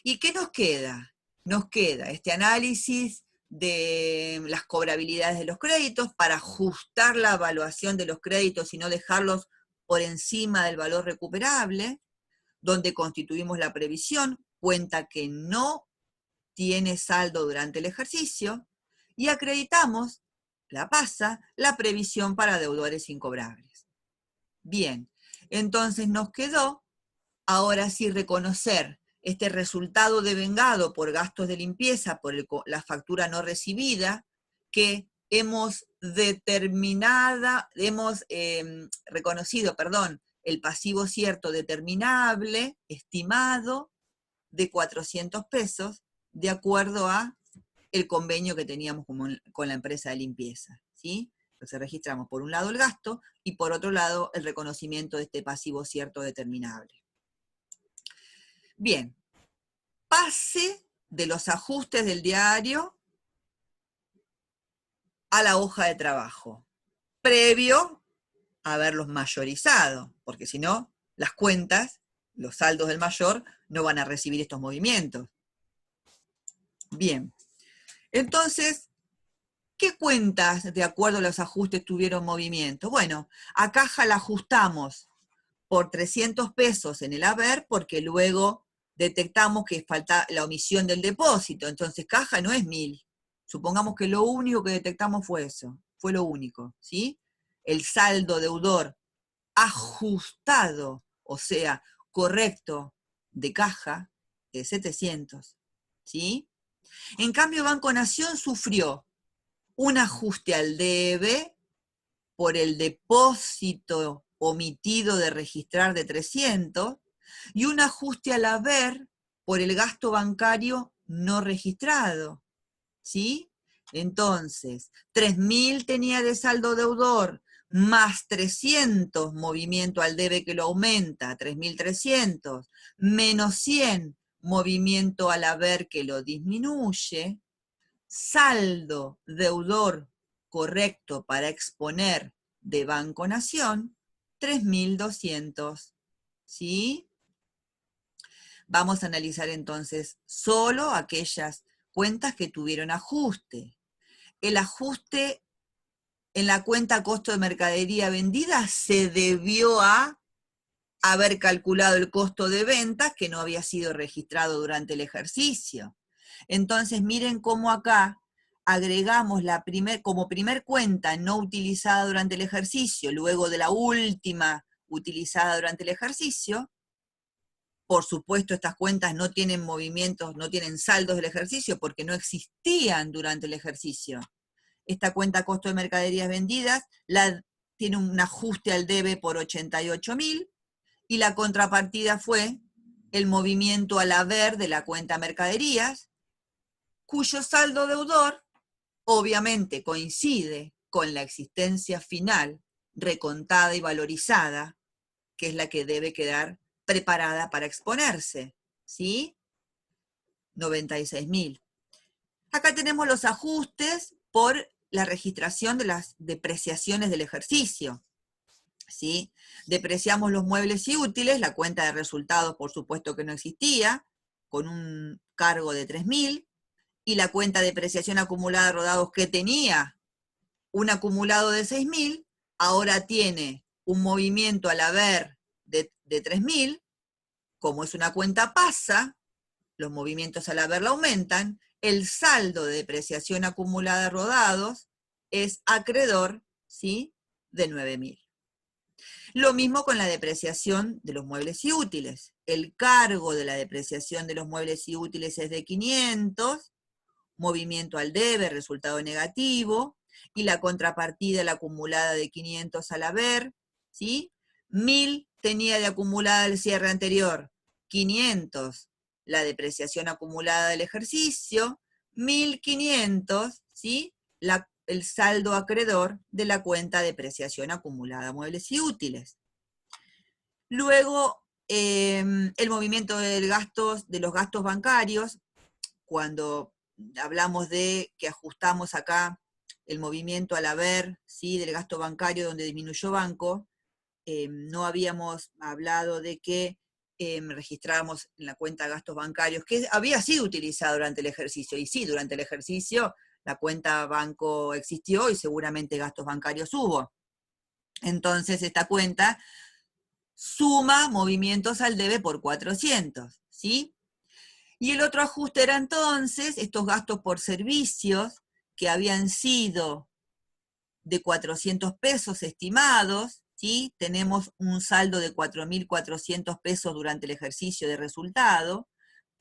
¿Y qué nos queda? Nos queda este análisis de las cobrabilidades de los créditos para ajustar la evaluación de los créditos y no dejarlos por encima del valor recuperable, donde constituimos la previsión, cuenta que no tiene saldo durante el ejercicio, y acreditamos, la PASA, la previsión para deudores incobrables. Bien, entonces nos quedó ahora sí reconocer este resultado devengado por gastos de limpieza, por la factura no recibida, que hemos reconocido, el pasivo cierto determinable, estimado, de 400 pesos, de acuerdo a el convenio que teníamos con la empresa de limpieza, ¿sí? Entonces registramos por un lado el gasto y por otro lado el reconocimiento de este pasivo cierto determinable. Bien, pase de los ajustes del diario a la hoja de trabajo, previo a haberlos mayorizado, porque si no, las cuentas, los saldos del mayor, no van a recibir estos movimientos. Bien, entonces, ¿qué cuentas de acuerdo a los ajustes tuvieron movimiento? Bueno, a caja la ajustamos por 300 pesos en el haber, porque luego detectamos que falta la omisión del depósito, entonces caja no es 1.000. Supongamos que lo único que detectamos fue eso, fue lo único, ¿sí? El saldo deudor ajustado, o sea, correcto de caja de 700, ¿sí? En cambio, Banco Nación sufrió un ajuste al debe por el depósito omitido de registrar de 300 y un ajuste al haber por el gasto bancario no registrado, ¿sí? Entonces, 3.000 tenía de saldo deudor, más 300 movimiento al debe que lo aumenta, 3.300, menos 100 movimiento al haber que lo disminuye, saldo deudor correcto para exponer de Banco Nación, 3.200, ¿sí? Vamos a analizar entonces solo aquellas cuentas que tuvieron ajuste. El ajuste en la cuenta costo de mercadería vendida se debió a haber calculado el costo de ventas que no había sido registrado durante el ejercicio. Entonces miren cómo acá agregamos como primer cuenta no utilizada durante el ejercicio, luego de la última utilizada durante el ejercicio. Por supuesto, estas cuentas no tienen movimientos, no tienen saldos del ejercicio porque no existían durante el ejercicio. Esta cuenta costo de mercaderías vendidas tiene un ajuste al debe por 88.000 y la contrapartida fue el movimiento al haber de la cuenta mercaderías, cuyo saldo deudor obviamente coincide con la existencia final recontada y valorizada, que es la que debe quedar preparada para exponerse, ¿sí? 96.000. Acá tenemos los ajustes por la registración de las depreciaciones del ejercicio, ¿sí? Depreciamos los muebles y útiles, la cuenta de resultados por supuesto que no existía, con un cargo de 3.000, y la cuenta de depreciación acumulada de rodados que tenía un acumulado de 6.000, ahora tiene un movimiento al haber de 3.000, como es una cuenta pasa, los movimientos al haber la aumentan, el saldo de depreciación acumulada de rodados es acreedor, ¿sí?, de 9.000. Lo mismo con la depreciación de los muebles y útiles. El cargo de la depreciación de los muebles y útiles es de 500, movimiento al debe, resultado negativo, y la contrapartida, la acumulada de 500 al haber, ¿sí? 1.000 tenía de acumulada el cierre anterior, 500 la depreciación acumulada del ejercicio, 1.500, ¿sí? El saldo acreedor de la cuenta de depreciación acumulada muebles y útiles. Luego, el movimiento de los gastos bancarios, cuando hablamos de que ajustamos acá el movimiento al haber, ¿sí?, del gasto bancario donde disminuyó banco, no habíamos hablado de que registramos en la cuenta de gastos bancarios, que había sido utilizado durante el ejercicio, y sí, durante el ejercicio la cuenta banco existió y seguramente gastos bancarios hubo. Entonces esta cuenta suma movimientos al debe por 400, ¿sí? Y el otro ajuste era entonces estos gastos por servicios que habían sido de 400 pesos estimados, ¿sí? Tenemos un saldo de 4.400 pesos durante el ejercicio de resultado,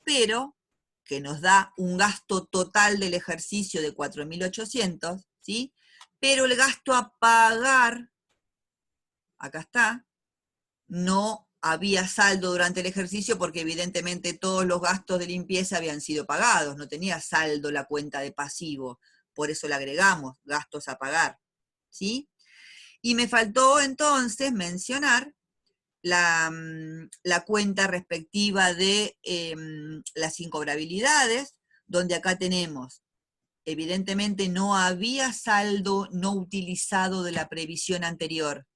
pero que nos da un gasto total del ejercicio de 4.800, ¿sí? Pero el gasto a pagar, acá está, no había saldo durante el ejercicio porque evidentemente todos los gastos de limpieza habían sido pagados, no tenía saldo la cuenta de pasivo, por eso le agregamos gastos a pagar, ¿sí? Y me faltó entonces mencionar la cuenta respectiva de las incobrabilidades, donde acá tenemos, evidentemente no había saldo no utilizado de la previsión anterior,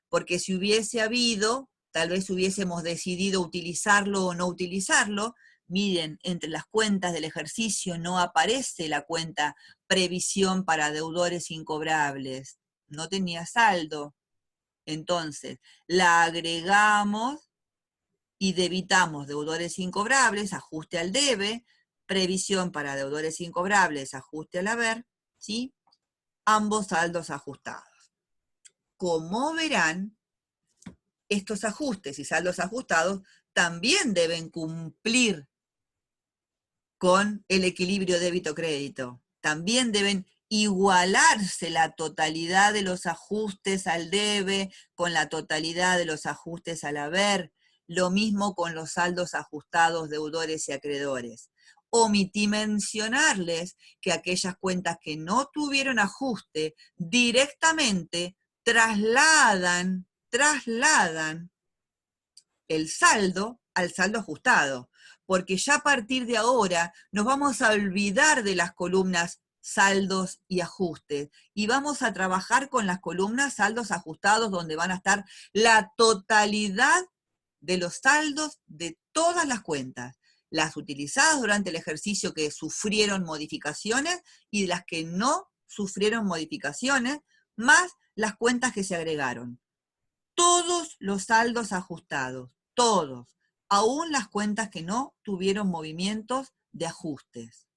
porque si hubiese habido, tal vez hubiésemos decidido utilizarlo o no utilizarlo. Miren, entre las cuentas del ejercicio no aparece la cuenta previsión para deudores incobrables, no tenía saldo. Entonces, la agregamos y debitamos deudores incobrables, ajuste al debe, previsión para deudores incobrables, ajuste al haber, ¿sí? Ambos saldos ajustados. Como verán, estos ajustes y saldos ajustados también deben cumplir con el equilibrio débito-crédito. También deben igualarse la totalidad de los ajustes al debe con la totalidad de los ajustes al haber. Lo mismo con los saldos ajustados, deudores y acreedores. Omití mencionarles que aquellas cuentas que no tuvieron ajuste directamente trasladan el saldo al saldo ajustado, porque ya a partir de ahora nos vamos a olvidar de las columnas saldos y ajustes y vamos a trabajar con las columnas saldos ajustados, donde van a estar la totalidad de los saldos de todas las cuentas, las utilizadas durante el ejercicio que sufrieron modificaciones y las que no sufrieron modificaciones, más las cuentas que se agregaron. Todos los saldos ajustados, todos, aún las cuentas que no tuvieron movimientos de ajustes.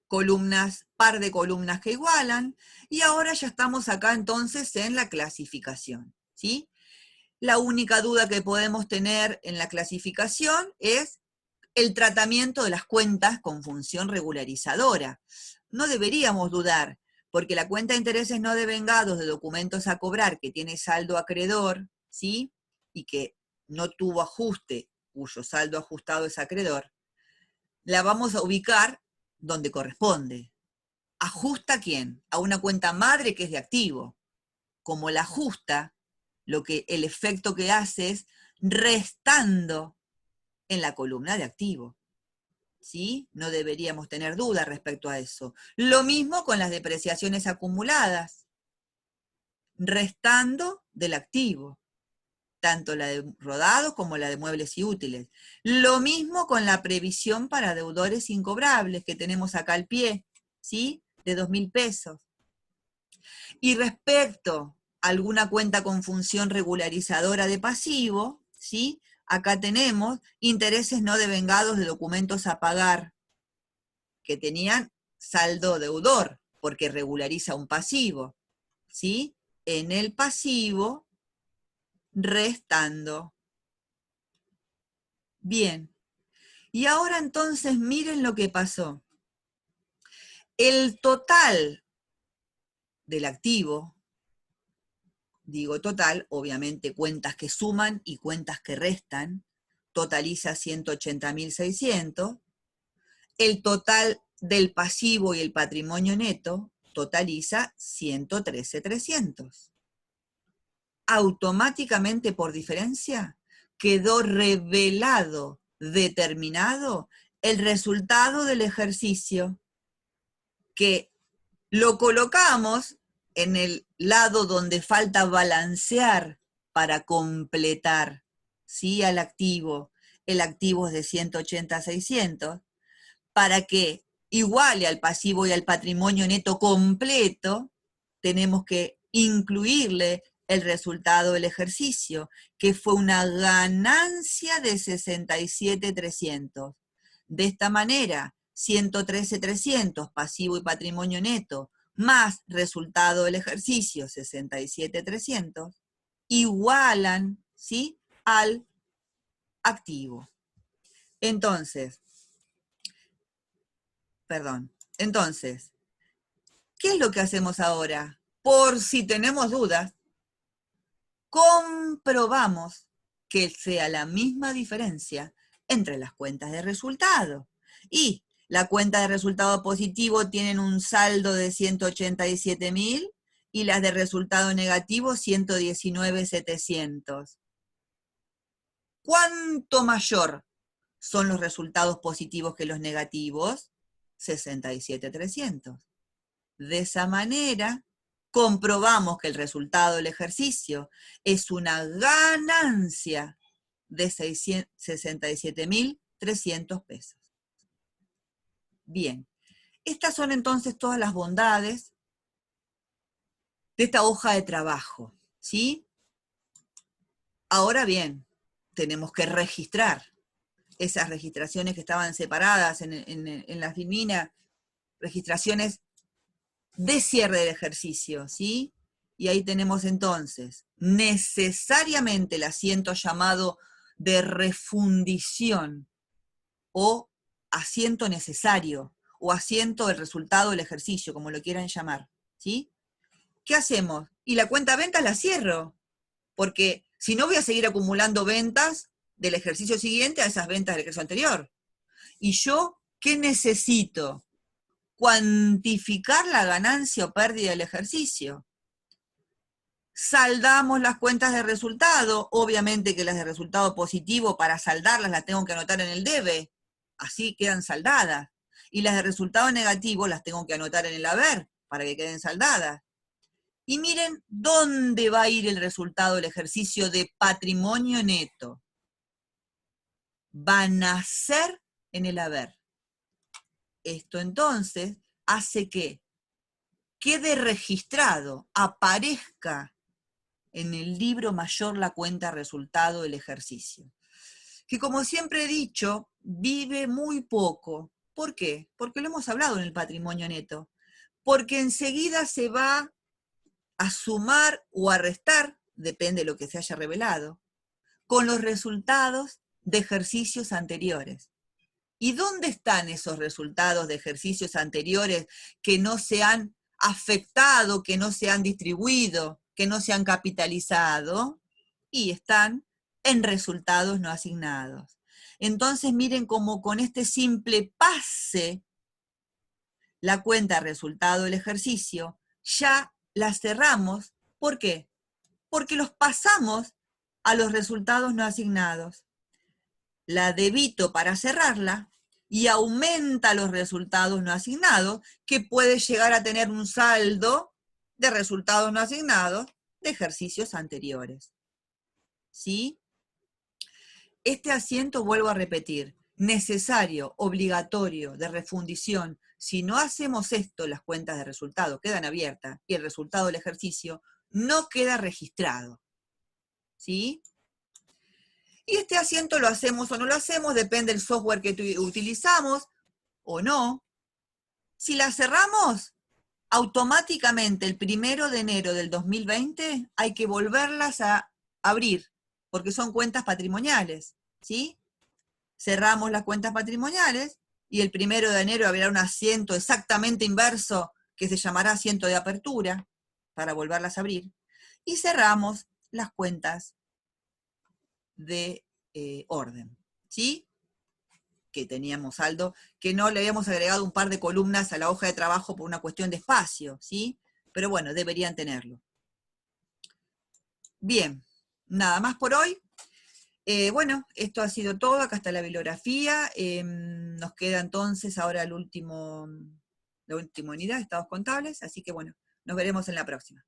Columnas, par de columnas que igualan, y ahora ya estamos acá entonces en la clasificación, ¿sí? La única duda que podemos tener en la clasificación es el tratamiento de las cuentas con función regularizadora. No deberíamos dudar, porque la cuenta de intereses no devengados de documentos a cobrar que tiene saldo acreedor, ¿sí? Y que no tuvo ajuste, cuyo saldo ajustado es acreedor, la vamos a ubicar donde corresponde. ¿Ajusta a quién? A una cuenta madre que es de activo. Como la ajusta, el efecto que hace es restando en la columna de activo. ¿Sí? No deberíamos tener duda respecto a eso. Lo mismo con las depreciaciones acumuladas, restando del activo, tanto la de rodados como la de muebles y útiles. Lo mismo con la previsión para deudores incobrables que tenemos acá al pie, ¿sí? De 2.000 pesos. Y respecto a alguna cuenta con función regularizadora de pasivo, ¿sí? Acá tenemos intereses no devengados de documentos a pagar que tenían saldo deudor, porque regulariza un pasivo, ¿sí? En el pasivo, restando. Bien. Y ahora entonces miren lo que pasó. El total del activo, digo total, obviamente cuentas que suman y cuentas que restan, totaliza 180.600. El total del pasivo y el patrimonio neto totaliza 113.300. Automáticamente por diferencia quedó revelado, determinado, el resultado del ejercicio, que lo colocamos en el lado donde falta balancear para completar, ¿sí? Al activo. El activo es de 180.600, para que iguale al pasivo y al patrimonio neto completo, tenemos que incluirle el resultado del ejercicio, que fue una ganancia de 67.300. De esta manera, 113.300, pasivo y patrimonio neto, más resultado del ejercicio, 67.300, igualan, ¿sí?, al activo. Entonces, ¿qué es lo que hacemos ahora? Por si tenemos dudas, comprobamos que sea la misma diferencia entre las cuentas de resultado. Y la cuenta de resultado positivo tienen un saldo de 187.000 y las de resultado negativo 119.700. ¿Cuánto mayor son los resultados positivos que los negativos? 67.300. De esa manera, comprobamos que el resultado del ejercicio es una ganancia de 67.300 pesos. Bien, estas son entonces todas las bondades de esta hoja de trabajo, ¿sí? Ahora bien, tenemos que registrar esas registraciones que estaban separadas en la filmina, registraciones de cierre del ejercicio, ¿sí? Y ahí tenemos entonces necesariamente el asiento llamado de refundición o asiento necesario, o asiento del resultado del ejercicio, como lo quieran llamar, ¿sí? ¿Qué hacemos? Y la cuenta ventas la cierro, porque si no voy a seguir acumulando ventas del ejercicio siguiente a esas ventas del ejercicio anterior. ¿Y yo qué necesito? Cuantificar la ganancia o pérdida del ejercicio. Saldamos las cuentas de resultado, obviamente que las de resultado positivo, para saldarlas las tengo que anotar en el debe, así quedan saldadas. Y las de resultado negativo las tengo que anotar en el haber, para que queden saldadas. Y miren dónde va a ir el resultado del ejercicio de patrimonio neto. Va a nacer en el haber. Esto entonces hace que quede registrado, aparezca en el libro mayor la cuenta resultado del ejercicio. Que como siempre he dicho, vive muy poco. ¿Por qué? Porque lo hemos hablado en el patrimonio neto. Porque enseguida se va a sumar o a restar, depende de lo que se haya revelado, con los resultados de ejercicios anteriores. ¿Y dónde están esos resultados de ejercicios anteriores que no se han afectado, que no se han distribuido, que no se han capitalizado? Y están en resultados no asignados. Entonces miren cómo con este simple pase, la cuenta resultado del ejercicio, ya la cerramos. ¿Por qué? Porque los pasamos a los resultados no asignados. La debito para cerrarla y aumenta los resultados no asignados, que puede llegar a tener un saldo de resultados no asignados de ejercicios anteriores. ¿Sí? Este asiento, vuelvo a repetir, necesario, obligatorio, de refundición. Si no hacemos esto, las cuentas de resultado quedan abiertas y el resultado del ejercicio no queda registrado. ¿Sí? Y este asiento lo hacemos o no lo hacemos, depende del software que utilizamos o no. Si la cerramos, automáticamente el 1 de enero del 2020 hay que volverlas a abrir, porque son cuentas patrimoniales, ¿sí? Cerramos las cuentas patrimoniales y el 1 de enero habrá un asiento exactamente inverso que se llamará asiento de apertura para volverlas a abrir. Y cerramos las cuentas de orden, ¿sí? Que teníamos saldo, que no le habíamos agregado un par de columnas a la hoja de trabajo por una cuestión de espacio, ¿sí? Pero bueno, deberían tenerlo. Bien, nada más por hoy. Bueno, esto ha sido todo, acá está la bibliografía. Nos queda entonces ahora la última unidad, estados contables, así que bueno, nos veremos en la próxima.